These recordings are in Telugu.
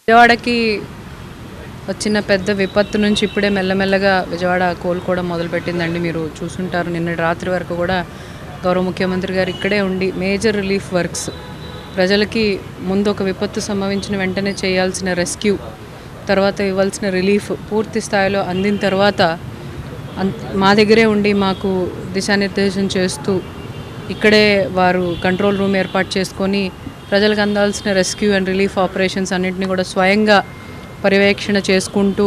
విజయవాడకి వచ్చిన పెద్ద విపత్తు నుంచి ఇప్పుడే మెల్లమెల్లగా విజయవాడ కోలుకోవడం మొదలుపెట్టిందండి. మీరు చూసుంటారు, నిన్నటి రాత్రి వరకు కూడా గౌరవ ముఖ్యమంత్రి గారు ఇక్కడే ఉండి మేజర్ రిలీఫ్ వర్క్స్, ప్రజలకి ముందు ఒక విపత్తు సంభవించిన వెంటనే చేయాల్సిన రెస్క్యూ, తర్వాత ఇవ్వాల్సిన రిలీఫ్ పూర్తి స్థాయిలో అందిన తర్వాత మా దగ్గరే ఉండి మాకు దిశానిర్దేశం చేస్తూ ఇక్కడే వారు కంట్రోల్ రూమ్ ఏర్పాటు చేసుకొని ప్రజలకు అందాల్సిన రెస్క్యూ అండ్ రిలీఫ్ ఆపరేషన్స్ అన్నింటినీ కూడా స్వయంగా పర్యవేక్షణ చేసుకుంటూ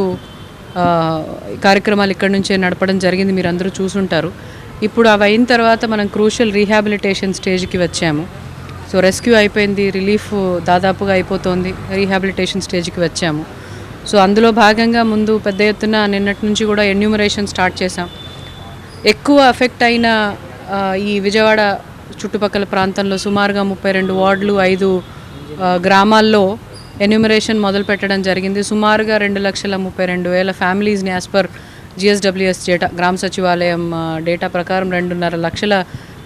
కార్యక్రమాలు ఇక్కడి నుంచే నడపడం జరిగింది. మీరు అందరూ చూసుంటారు. ఇప్పుడు అవి అయిన తర్వాత మనం క్రూషియల్ రీహాబిలిటేషన్ స్టేజ్కి వచ్చాము. సో రెస్క్యూ అయిపోయింది, రిలీఫ్ దాదాపుగా అయిపోతుంది, రీహాబిలిటేషన్ స్టేజ్కి వచ్చాము. సో అందులో భాగంగా ముందు పెద్ద ఎత్తున నిన్నటి నుంచి కూడా ఎన్యూమరేషన్ స్టార్ట్ చేసాం. ఎక్కువ ఎఫెక్ట్ అయిన ఈ విజయవాడ చుట్టుపక్కల ప్రాంతంలో సుమారుగా 32 వార్డులు 5 గ్రామాల్లో ఎన్యూమరేషన్ మొదలు పెట్టడం జరిగింది. సుమారుగా 2,32,000 ఫ్యామిలీస్ని యాజ్ పర్ GSWS డేటా, గ్రామ సచివాలయం డేటా ప్రకారం 2.5 లక్షల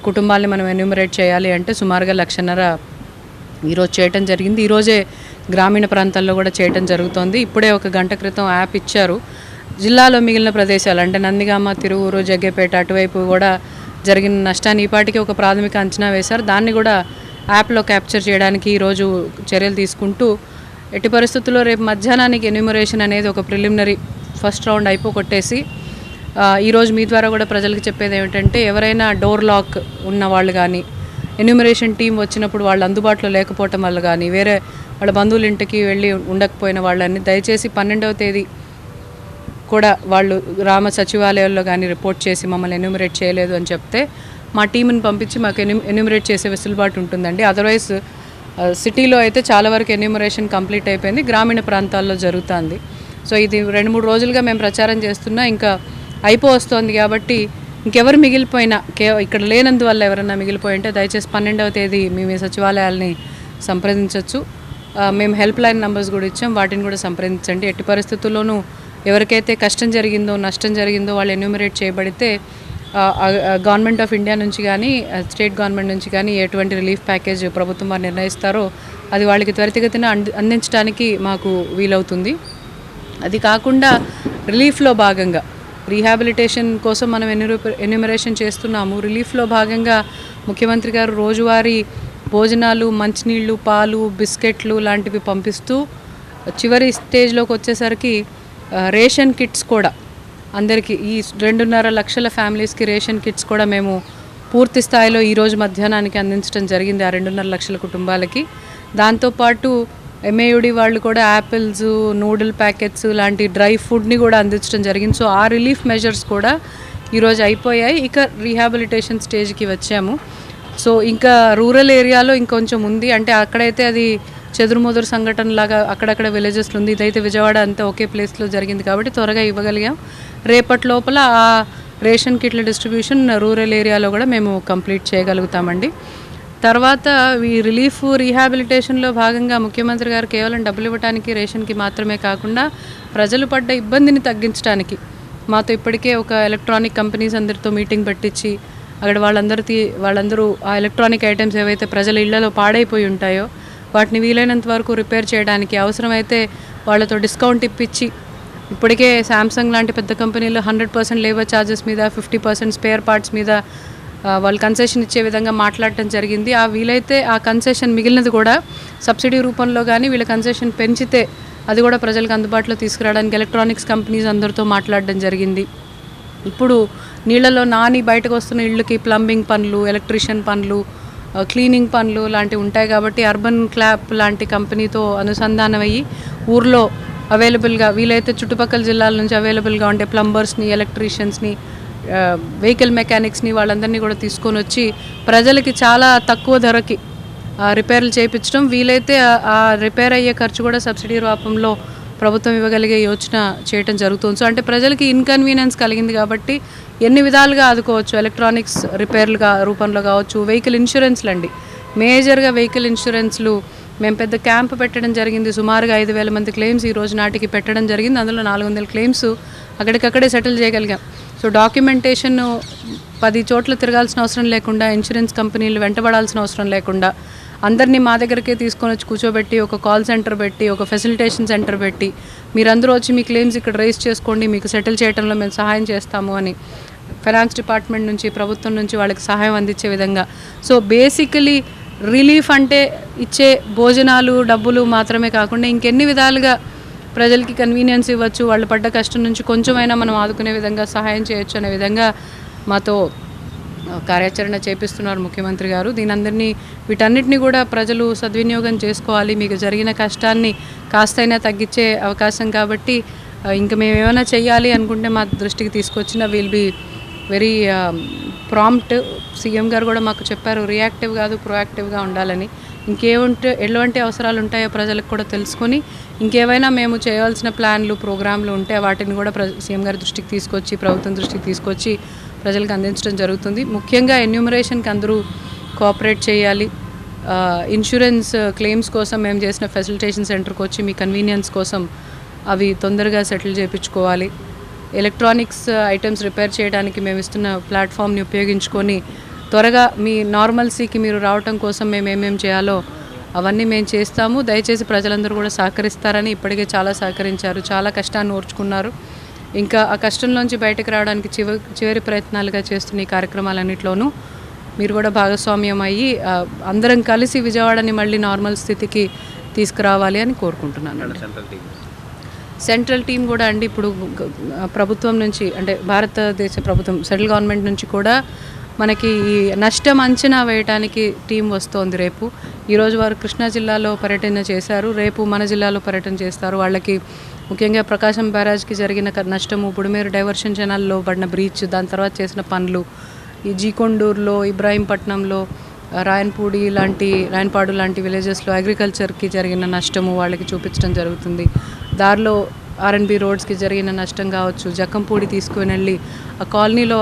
కుటుంబాలని మనం ఎన్యూమరేట్ చేయాలి అంటే సుమారుగా 1,50,000 ఈరోజు చేయటం జరిగింది. ఈరోజే గ్రామీణ ప్రాంతాల్లో కూడా చేయటం జరుగుతోంది. ఇప్పుడే ఒక గంట క్రితం యాప్ ఇచ్చారు. జిల్లాలో మిగిలిన ప్రదేశాలు అంటే నందిగామ, తిరువూరు, జగ్గేపేట అటువైపు కూడా జరిగిన నష్టాన్ని ఈపాటికి ఒక ప్రాథమిక అంచనా వేశారు. దాన్ని కూడా యాప్లో క్యాప్చర్ చేయడానికి ఈరోజు చర్యలు తీసుకుంటూ ఎట్టి పరిస్థితుల్లో రేపు మధ్యాహ్నానికి ఎన్యూమరేషన్ అనేది ఒక ప్రిలిమినరీ ఫస్ట్ రౌండ్ అయిపోగొట్టేసి ఈరోజు మీ ద్వారా కూడా ప్రజలకు చెప్పేది ఏమిటంటే, ఎవరైనా డోర్ లాక్ ఉన్న వాళ్ళు కానీ, ఎన్యూమరేషన్ టీం వచ్చినప్పుడు వాళ్ళు అందుబాటులో లేకపోవటం వల్ల కానీ, వేరే వాళ్ళ బంధువుల ఇంటికి వెళ్ళి ఉండకపోయిన వాళ్ళని దయచేసి 12వ తేదీ కూడా వాళ్ళు గ్రామ సచివాలయాల్లో కానీ రిపోర్ట్ చేసి మమ్మల్ని ఎన్యూమరేట్ చేయలేదు అని చెప్తే మా టీంని పంపించి మాకు ఎన్యూమరేట్ చేసే వెసులుబాటు ఉంటుందండి. అదర్వైజ్ సిటీలో అయితే చాలా వరకు ఎన్యూమరేషన్ కంప్లీట్ అయిపోయింది, గ్రామీణ ప్రాంతాల్లో జరుగుతుంది. సో ఇది 2-3 రోజులుగా మేము ప్రచారం చేస్తున్నా, ఇంకా అయిపోవస్తోంది కాబట్టి ఇంకెవరు మిగిలిపోయినా ఇక్కడ లేనందువల్ల ఎవరైనా మిగిలిపోయి ఉంటే దయచేసి 12వ తేదీ మీ సచివాలయాల్ని సంప్రదించవచ్చు. మేము హెల్ప్ లైన్ నెంబర్స్ కూడా ఇచ్చాం, వాటిని కూడా సంప్రదించండి. ఎట్టి పరిస్థితుల్లోనూ ఎవరికైతే కష్టం జరిగిందో, నష్టం జరిగిందో వాళ్ళు ఎన్యూమరేట్ చేయబడితే గవర్నమెంట్ ఆఫ్ ఇండియా నుంచి కానీ స్టేట్ గవర్నమెంట్ నుంచి కానీ ఎటువంటి రిలీఫ్ ప్యాకేజ్ ప్రభుత్వం వారు నిర్ణయిస్తారో అది వాళ్ళకి త్వరితగతిన అందించడానికి మాకు వీలవుతుంది. అది కాకుండా రిలీఫ్లో భాగంగా రీహాబిలిటేషన్ కోసం మనం ఎన్యూమరేషన్ చేస్తున్నాము. రిలీఫ్లో భాగంగా ముఖ్యమంత్రి గారు రోజువారీ భోజనాలు, మంచినీళ్ళు, పాలు, బిస్కెట్లు లాంటివి పంపిస్తూ చివరి స్టేజ్లోకి వచ్చేసరికి రేషన్ కిట్స్ కూడా అందరికీ ఈ 2.5 లక్షల ఫ్యామిలీస్కి రేషన్ కిట్స్ కూడా మేము పూర్తి స్థాయిలో ఈరోజు మధ్యాహ్నానికి అందించడం జరిగింది ఆ 2.5 లక్షల కుటుంబాలకి. దాంతోపాటు MAUD వాళ్ళు కూడా యాపిల్స్, నూడిల్ ప్యాకెట్స్ లాంటి డ్రై ఫుడ్ని కూడా అందించడం జరిగింది. సో ఆ రిలీఫ్ మెజర్స్ కూడా ఈరోజు అయిపోయాయి. ఇక రీహాబిలిటేషన్ స్టేజ్కి వచ్చాము. సో ఇంకా రూరల్ ఏరియాలో ఇంకొంచెం ఉంది, అంటే అక్కడైతే అది చెదురుమదురు సంఘటనలాగా అక్కడక్కడ విలేజెస్లో ఉంది. ఇదైతే విజయవాడ అంతా ఒకే ప్లేస్లో జరిగింది కాబట్టి త్వరగా ఇవ్వగలిగాం. రేపటి లోపల ఆ రేషన్ కిట్ల డిస్ట్రిబ్యూషన్ రూరల్ ఏరియాలో కూడా మేము కంప్లీట్ చేయగలుగుతామండి. తర్వాత ఈ రిలీఫ్ రీహాబిలిటేషన్లో భాగంగా ముఖ్యమంత్రి గారు కేవలం డబ్బులు ఇవ్వడానికి, రేషన్కి మాత్రమే కాకుండా ప్రజలు పడ్డ ఇబ్బందిని తగ్గించడానికి మాతో ఇప్పటికే ఒక ఎలక్ట్రానిక్ కంపెనీస్ అందరితో మీటింగ్ పెట్టించి అక్కడ వాళ్ళందరూ ఆ ఎలక్ట్రానిక్ ఐటమ్స్ ఏవైతే ప్రజల ఇళ్లలో పాడైపోయి ఉంటాయో వాటిని వీలైనంత వరకు రిపేర్ చేయడానికి, అవసరమైతే వాళ్ళతో డిస్కౌంట్ ఇప్పించి, ఇప్పటికే శాంసంగ్ లాంటి పెద్ద కంపెనీలు 100% లేబర్ ఛార్జెస్ మీద, 50% స్పేర్ పార్ట్స్ మీద వాళ్ళు కన్సెషన్ ఇచ్చే విధంగా మాట్లాడటం జరిగింది. ఆ వీలైతే ఆ కన్సెషన్ మిగిలినది కూడా సబ్సిడీ రూపంలో కానీ వీళ్ళ కన్సెషన్ పెంచితే అది కూడా ప్రజలకు అందుబాటులో తీసుకురావడానికి ఎలక్ట్రానిక్స్ కంపెనీస్ అందరితో మాట్లాడడం జరిగింది. ఇప్పుడు నీళ్లలో నాని బయటకు వస్తున్న ఇళ్ళకి ప్లంబింగ్ పనులు, ఎలక్ట్రీషియన్ పనులు, క్లీనింగ్ పనులు లాంటివి ఉంటాయి కాబట్టి అర్బన్ క్లాప్ లాంటి కంపెనీతో అనుసంధానం అయ్యి ఊర్లో అవైలబుల్గా వీలైతే చుట్టుపక్కల జిల్లాల నుంచి అవైలబుల్గా ఉండే ప్లంబర్స్ని, ఎలక్ట్రీషియన్స్ని, వెహికల్ మెకానిక్స్ని వాళ్ళందరినీ కూడా తీసుకొని వచ్చి ప్రజలకి చాలా తక్కువ ధరకి రిపేర్లు చేయించడం, వీలైతే ఆ రిపేర్ అయ్యే ఖర్చు కూడా సబ్సిడీ రూపంలో ప్రభుత్వం ఇవ్వగలిగే యోచన చేయటం జరుగుతుంది. సో అంటే ప్రజలకి ఇన్కన్వీనియన్స్ కలిగింది కాబట్టి ఎన్ని విధాలుగా ఆదుకోవచ్చు. ఎలక్ట్రానిక్స్ రిపేర్లుగా రూపంలో కావచ్చు, వెహికల్ ఇన్సూరెన్స్లు అండి, మేజర్గా వెహికల్ ఇన్సూరెన్స్లు మేము పెద్ద క్యాంప్ పెట్టడం జరిగింది. సుమారుగా 5,000 మంది క్లెయిమ్స్ ఈ రోజు నాటికి పెట్టడం జరిగింది. అందులో 400 క్లెయిమ్స్ అక్కడికక్కడే సెటిల్ చేయగలిగాం. సో డాక్యుమెంటేషన్ 10 చోట్ల తిరగాల్సిన అవసరం లేకుండా, ఇన్సూరెన్స్ కంపెనీలు వెంటబడాల్సిన అవసరం లేకుండా అందరినీ మా దగ్గరకే తీసుకొని వచ్చి కూర్చోబెట్టి ఒక కాల్ సెంటర్ పెట్టి ఒక ఫెసిలిటేషన్ సెంటర్ పెట్టి మీరందరూ వచ్చి మీ క్లెయిమ్స్ ఇక్కడ రైజ్ చేసుకోండి, మీకు సెటిల్ చేయడంలో మేము సహాయం చేస్తాము అని ఫైనాన్స్ డిపార్ట్మెంట్ నుంచి ప్రభుత్వం నుంచి వాళ్ళకి సహాయం అందించే విధంగా. సో బేసికలీ రిలీఫ్ అంటే ఇచ్చే భోజనాలు డబ్బులు మాత్రమే కాకుండా ఇంకెన్ని విధాలుగా ప్రజలకి కన్వీనియన్స్ ఇవ్వచ్చు, వాళ్ళు పడ్డ కష్టం నుంచి కొంచెమైనా మనం ఆదుకునే విధంగా సహాయం చేయొచ్చు అనే విధంగా మాతో కార్యాచరణ చేపిస్తున్నారు ముఖ్యమంత్రి గారు. వీటన్నిటిని కూడా ప్రజలు సద్వినియోగం చేసుకోవాలి. మీకు జరిగిన కష్టాన్ని కాస్తైనా తగ్గించే అవకాశం కాబట్టి ఇంకా మేము ఏమైనా చెయ్యాలి అనుకుంటే మా దృష్టికి తీసుకొచ్చిన will be very prompt. CM గారు కూడా మాకు చెప్పారు రియాక్టివ్ కాదు ప్రొయాక్టివ్గా ఉండాలని. ఎటువంటి అవసరాలు ఉంటాయో ప్రజలకు కూడా తెలుసుకొని ఇంకేమైనా మేము చేయవలసిన ప్లాన్లు ప్రోగ్రాంలు ఉంటే వాటిని కూడా సీఎం గారి దృష్టికి తీసుకొచ్చి ప్రభుత్వం దృష్టికి తీసుకొచ్చి ప్రజలకు అందించడం జరుగుతుంది. ముఖ్యంగా ఎన్యూమరేషన్కి అందరూ కోఆపరేట్ చేయాలి. ఇన్సూరెన్స్ క్లెయిమ్స్ కోసం మేము చేసిన ఫెసిలిటేషన్ సెంటర్కి వచ్చి మీ కన్వీనియన్స్ కోసం అవి తొందరగా సెటిల్ చేయించుకోవాలి. ఎలక్ట్రానిక్స్ ఐటమ్స్ రిపేర్ చేయడానికి మేము ఇస్తున్న ప్లాట్ఫామ్ని ఉపయోగించుకొని త్వరగా మీ నార్మల్సీకి మీరు రావటం కోసం మేము ఏమేమి చేయాలో అవన్నీ మేము చేస్తాము. దయచేసి ప్రజలందరూ కూడా సహకరిస్తారని ఇప్పటికే చాలా సహకరించారు, చాలా కష్టాన్ని ఓర్చుకున్నారు. ఇంకా ఆ కష్టంలోంచి బయటకు రావడానికి చివరి ప్రయత్నాలుగా చేస్తున్న ఈ కార్యక్రమాలన్నింటిలోనూ మీరు కూడా భాగస్వామ్యం అయ్యి అందరం కలిసి విజయవాడని మళ్ళీ నార్మల్ స్థితికి తీసుకురావాలి అని కోరుకుంటున్నాను. సెంట్రల్ టీం కూడా అండి ఇప్పుడు ప్రభుత్వం నుంచి అంటే భారతదేశ ప్రభుత్వం సెంట్రల్ గవర్నమెంట్ నుంచి కూడా మనకి ఈ నష్టం అంచనా వేయడానికి టీం వస్తోంది. రేపు ఈరోజు వారు కృష్ణా జిల్లాలో పర్యటన చేశారు, రేపు మన జిల్లాలో పర్యటన చేస్తారు. వాళ్ళకి ముఖ్యంగా ప్రకాశం బ్యారేజ్కి జరిగిన నష్టము, బుడిమేరు డైవర్షన్ ఛానల్లో పడిన బ్రీచ్, దాని తర్వాత చేసిన పనులు, ఈ జీకొండూరులో ఇబ్రాహీంపట్నంలో రాయన్పాడు లాంటి విలేజెస్లో అగ్రికల్చర్కి జరిగిన నష్టము వాళ్ళకి చూపించడం జరుగుతుంది. దారిలో ఆర్ఎన్బి రోడ్స్కి జరిగిన నష్టం కావచ్చు, జక్కంపూడి తీసుకుని వెళ్ళి ఆ కాలనీలో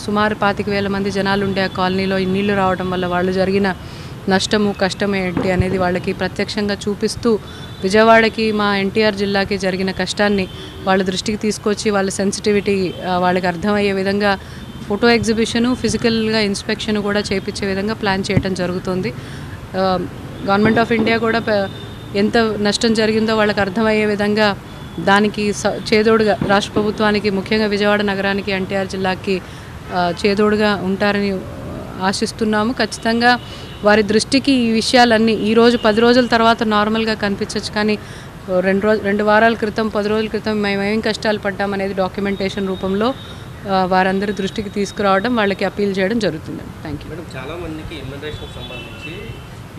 సుమారు 25,000 మంది జనాలు ఉండే ఆ కాలనీలో ఈ నీళ్లు రావడం వల్ల వాళ్ళు జరిగిన నష్టము కష్టం ఏంటి అనేది వాళ్ళకి ప్రత్యక్షంగా చూపిస్తూ విజయవాడకి మా ఎన్టీఆర్ జిల్లాకి జరిగిన కష్టాన్ని వాళ్ళ దృష్టికి తీసుకొచ్చి వాళ్ళ సెన్సిటివిటీ వాళ్ళకి అర్థమయ్యే విధంగా ఫోటో ఎగ్జిబిషను, ఫిజికల్గా ఇన్స్పెక్షన్ కూడా చేయించే విధంగా ప్లాన్ చేయడం జరుగుతుంది. గవర్నమెంట్ ఆఫ్ ఇండియా కూడా ఎంత నష్టం జరిగిందో వాళ్ళకి అర్థమయ్యే విధంగా దానికి చేదోడుగా రాష్ట్ర ప్రభుత్వానికి ముఖ్యంగా విజయవాడ నగరానికి ఎన్టీఆర్ జిల్లాకి చేదోడుగా ఉంటారని ఆశిస్తున్నాము. ఖచ్చితంగా వారి దృష్టికి ఈ విషయాలన్నీ ఈరోజు 10 రోజుల తర్వాత నార్మల్గా కనిపించవచ్చు, కానీ 2 వారాల క్రితం 10 రోజుల క్రితం మేము ఏం కష్టాలు పడ్డామనేది డాక్యుమెంటేషన్ రూపంలో వారందరి దృష్టికి తీసుకురావడం, వాళ్ళకి అప్పీల్ చేయడం జరుగుతుంది. Thank you. చాలామందికి ఇమ్యూనరేషన్ సంబంధించి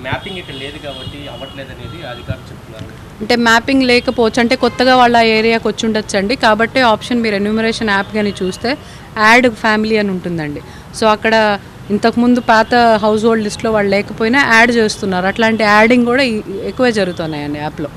మ్యాపింగ్ ఇక్కడ లేదు కాబట్టి అవ్వట్లేదు అనేది అధికారులు చెప్తున్నారు. అంటే మ్యాపింగ్ లేకపోవచ్చు, అంటే కొత్తగా వాళ్ళ ఏరియాకి వచ్చి ఉండొచ్చండి. కాబట్టి ఆప్షన్ మీరు ఎన్యూమరేషన్ యాప్ కానీ చూస్తే యాడ్ ఫ్యామిలీ అని ఉంటుందండి. సో అక్కడ ఇంతకుముందు పాత హౌస్ హోల్డ్ లిస్ట్లో వాళ్ళు లేకపోయినా యాడ్ చేస్తున్నారు. అట్లాంటి యాడింగ్ కూడా ఎక్కువే జరుగుతున్నాయండి యాప్లో.